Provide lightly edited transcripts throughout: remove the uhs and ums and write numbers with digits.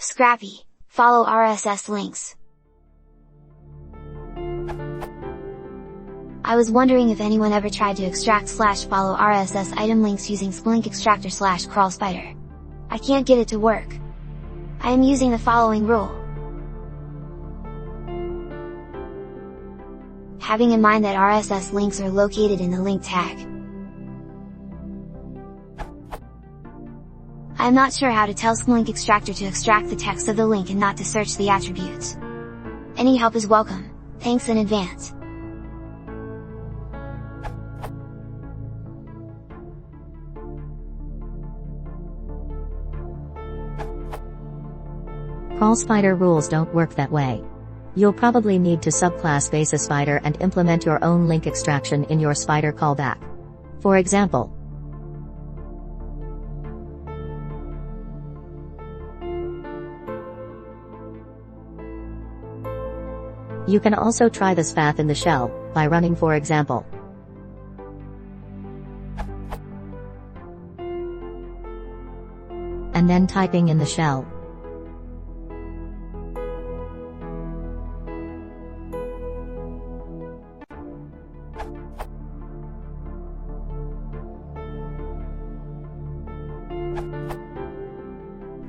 Scrapy, follow RSS links. I was wondering if anyone ever tried to extract/follow RSS item links using Splink extractor/crawl spider. I can't get it to work. I am using the following rule. Having in mind that RSS links are located in the link tag. I am not sure how to tell Splink extractor to extract the text of the link and not to search the attributes. Any help is welcome, thanks in advance. Crawl spider rules don't work that way. You'll probably need to subclass base a spider and implement your own link extraction in your spider callback. For example, you can also try this path in the shell, by running for example, and then typing in the shell.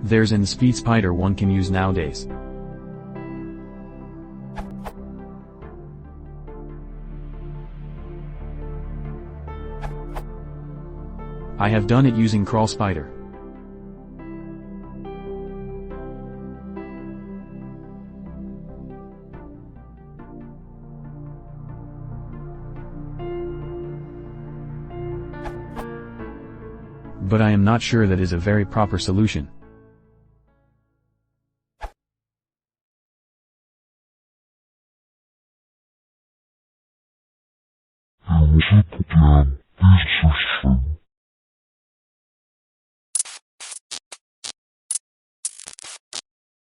There's an speed spider one can use nowadays. I have done it using crawl spider. But I am not sure that is a very proper solution. I wish I could learn these